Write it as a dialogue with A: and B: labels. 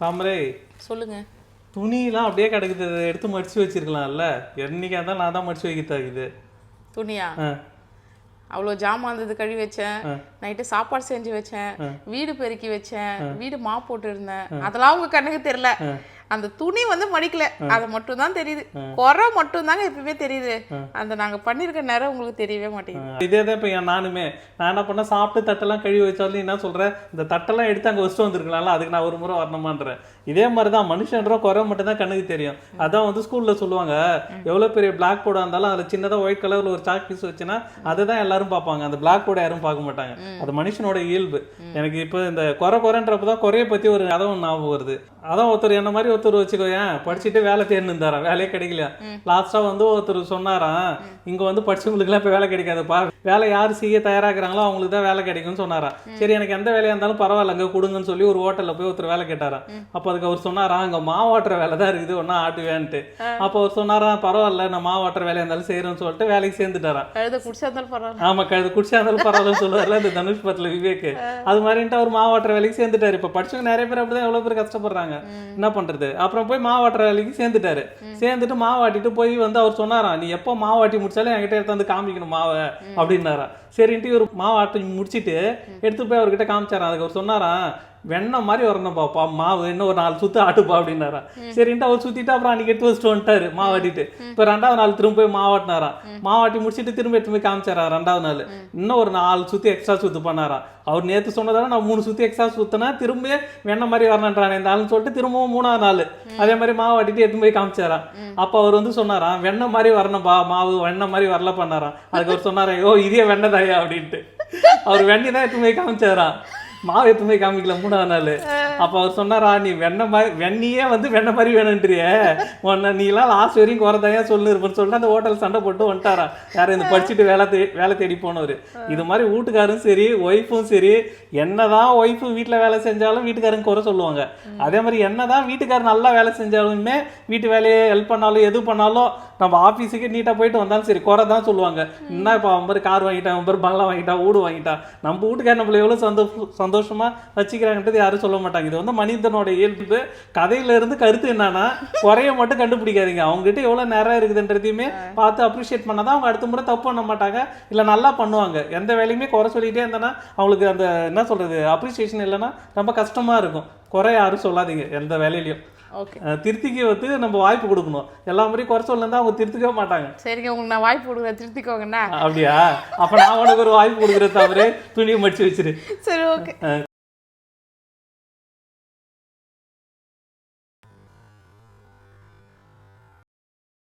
A: தாமரை
B: சொல்லுங்க.
A: துணியெல்லாம் அப்படியே கிடக்குது, எடுத்து மடிச்சு வச்சிருக்கலாம்ல. என்னைக்கா இருந்தாலும் நான் தான் மடிச்சு வைக்கிறதாக்குது.
B: துணியா? அவ்வளோ ஜாமான் இருந்தது, கழுவி வச்சேன். நைட்டு சாப்பாடு செஞ்சு வச்சேன், வீடு பெருக்கி வச்சேன், வீடு மாப் போட்டு இருந்தேன். அதெல்லாம் உங்க கண்ணுக்கு தெரியல. அந்த துணி வந்து மடிக்கல, அது மட்டும் தான் தெரியுது. குறை மட்டும் தாங்க எப்பவுமே தெரியுது. அந்த நாங்க பண்ணிருக்க நேரம் உங்களுக்கு தெரியவே மாட்டேங்குது.
A: இதேதான் இப்ப நானுமே நான் என்ன பண்ண, சாப்பிட்டு தட்டெல்லாம் கழுவி வச்சாலும் என்ன சொல்றேன், இந்த தட்டெல்லாம் எடுத்து அங்க வச்சுட்டு வந்திருக்கலாம்ல, அதுக்கு நான் ஒரு முறை வரணுமான்றேன். இதே மாதிரிதான் மனுஷன்ற குறை மட்டும் தான் கண்ணுக்கு தெரியும். அதான் வந்து ஸ்கூல்ல சொல்லுவாங்க, எவ்வளவு பெரிய பிளாக் போர்டா இருந்தாலும் அதுல சின்னதா ஒயிட் கலர்ல ஒரு சாக் பீஸ் வச்சுன்னா அதுதான் எல்லாரும் பார்ப்பாங்க, அந்த பிளாக் போர்டை யாரும் பார்க்க மாட்டாங்க. அது மனுஷனோட இயல்பு. எனக்கு இப்போ இந்த குறைன்றப்பதான் குறைய பத்தி ஒரு கதை ஒன்று ஞாபகம் வருது. அதான் ஒருத்தர் என்ன மாதிரி ஒருத்தர் வச்சுக்கோயேன், படிச்சுட்டு வேலை தேர்ந்து இருந்தாராம், வேலையே கிடைக்கலையா. லாஸ்டா வந்து ஒருத்தர் சொன்னாராம், இங்க வந்து படிச்சவங்களுக்கு எல்லாம் இப்ப வேலை கிடைக்காதுப்பா, வேலை யாரு செய்ய தயாராகிறாங்களோ அவங்களுக்கு தான் வேலை கிடைக்கும்னு சொன்னாராம். சரி, எனக்கு எந்த வேலையா இருந்தாலும் பரவாயில்ல, அங்க கொடுங்கன்னு சொல்லி ஒரு ஹோட்டல்ல போய் ஒருத்தர் வேலை கேட்டாராம். அப்ப அதுக்கு அவர் சொன்னாராம், அங்க மாவாட்டுற வேலை தான் இருக்குது, ஒன்னா ஆட்டுவேன்ட்டு. அப்ப அவர் சொன்னாராம், பரவாயில்ல, நான் மாவாட்டுற வேலையா இருந்தாலும் செய்யறேன்னு சொல்லிட்டு வேலைக்கு சேர்ந்துட்டாராம். ஆமா, கழுது குடிச்சா இருந்தாலும் பரவாயில்லன்னு சொல்லுவார்ல இந்த தனுஷ் படத்துல விவேக், அது மாதிரின்ட்டு அவர் மாவாட்டுற வேலைக்கு சேர்ந்துட்டாரு. இப்ப படிச்சவங்க நிறைய பேர் அப்படிதான் எவ்வளவு பேர் கஷ்டப்படுறாங்க, என்ன பண்றது. அப்புறம் போய் மாவாட்டுற வேலைக்கு சேர்ந்துட்டாரு. சேர்ந்துட்டு மாவாட்டிட்டு போய் வந்து அவர் சொன்னாராம், நீ எப்போ மாவாட்டி முடிச்சாலும் என்கிட்ட எடுத்து வந்து காமிக்கணும் மாவை அப்படின்னாரா. சரின்ட்டு இவர் மாவாட்டி முடிச்சுட்டு எடுத்து போய் அவர்கிட்ட காமிச்சாராம். அதுக்கு அவர் சொன்னாராம், வெண்ணெய் மாதிரி வரணும் பாப்பா மாவு, இன்னும் ஒரு 4 சுத்து ஆட்டுப்பா அப்படின்னாரா. சரின்ட்டு அவர் சுத்திட்டு அப்புறம் அன்னைக்கு எடுத்து வச்சுட்டு வந்துட்டாரு மாவாட்டிட்டு. இப்ப 2வது நாள் திரும்ப போய் மாவாட்டினாராம். மாவாட்டி முடிச்சுட்டு திரும்ப எடுத்து போய் காமிச்சாரா. 2வது நாள் இன்னும் ஒரு 4 சுத்து எக்ஸ்ட்ரா சுத்து பண்ணாராம். அவர் நேற்று சொன்னதால நான் 3 சுத்து எக்ஸ்ட்ரா சுத்தினா திரும்ப வெண்ணெய் மாதிரி வரணுன்றானே இந்த ஆளுன்னு சொல்லிட்டு திரும்பவும் 3வது நாள் அதே மாதிரி மாவாட்டிட்டு எடுத்து போய் காமிச்சாராம். அப்ப அவர் வந்து சொன்னாராம், வெண்ணெய் மாதிரி வரணும்பா மாவு, வெண்ணெய் மாதிரி வரல பண்ணாராம். அதுக்கு அவர் சொன்னாரா, ஓ இதே வெண்ணெய் தாயா அப்படின்ட்டு. அவர் வெண்ணெய் தான் எடுத்து போய் காமிச்சாராம், மாவு எத்துமே காமிக்கல 3வது நாள். அப்ப அவர் சொன்னாரா, நீ வெண்ணியே வந்து வெண்ணெய் மாதிரி வேணுன்றிய, உன்ன நீ எல்லாம் லாஸ்ட் வரையும் குறைதாயா சொல்லு இருப்பேன்னு சொல்லிட்டு அந்த ஹோட்டல் சண்டை போட்டு வந்துட்டாரா. யாரும் இந்த படிச்சுட்டு வேலை தேடி போனவர். இது மாதிரி வீட்டுக்காரும் சரி ஒய்ஃபும் சரி, என்னதான் ஒய்ஃபு வீட்டுல வேலை செஞ்சாலும் வீட்டுக்காரங்க குறை சொல்லுவாங்க. அதே மாதிரி என்னதான் வீட்டுக்காரர் நல்லா வேலை செஞ்சாலுமே, வீட்டு வேலையை ஹெல்ப் பண்ணாலும் எது பண்ணாலும், நம்ம ஆஃபீஸுக்கு நீட்டாக போயிட்டு வந்தாலும் சரி குறை தான் சொல்லுவாங்க. என்ன இப்போ அவன் மாதிரி கார் வாங்கிட்டான், அவன் மாதிரி பங்களா வாங்கிட்டான், வீடு வாங்கிட்டான், நம்ம வீட்டுக்கார நம்மள எவ்வளோ சந்தோஷமா வச்சுக்கிறாங்கன்றது யாரும் சொல்ல மாட்டாங்க. இது வந்து மனிதனோட இயல்பு. கதையில இருந்து கருத்து என்னன்னா, குறைய மட்டும் கண்டுபிடிக்காதீங்க, அவங்ககிட்ட எவ்வளவு நேரம் இருக்குதுன்றதையுமே பார்த்து அப்ரிஷியேட் பண்ணாதான் அவங்க அடுத்த முறை தப்பு பண்ண மாட்டாங்க, இல்லை நல்லா பண்ணுவாங்க. எந்த வேலையுமே குறை சொல்லிட்டே இருந்தேன்னா அவங்களுக்கு அந்த என்ன சொல்றது அப்ரிசியேஷன் இல்லைன்னா ரொம்ப கஷ்டமா இருக்கும். குறை யாரும் சொல்லாதீங்க எந்த வேலையிலையும். திருத்திக்கு வந்து நம்ம வாய்ப்பு கொடுக்கணும். எல்லா முறையும் குறை சொல்லா அவங்க திருத்திக்கவே மாட்டாங்க.
B: சரிங்க, உங்களுக்கு நான் வாய்ப்பு கொடுக்குறேன், திருத்திக்கோங்கண்ணா.
A: அப்படியா? அப்ப நான் உனக்கு ஒரு வாய்ப்பு கொடுக்குறேன், தவிர துணியை மடிச்சு வச்சிரு.
B: சரி, ஓகே.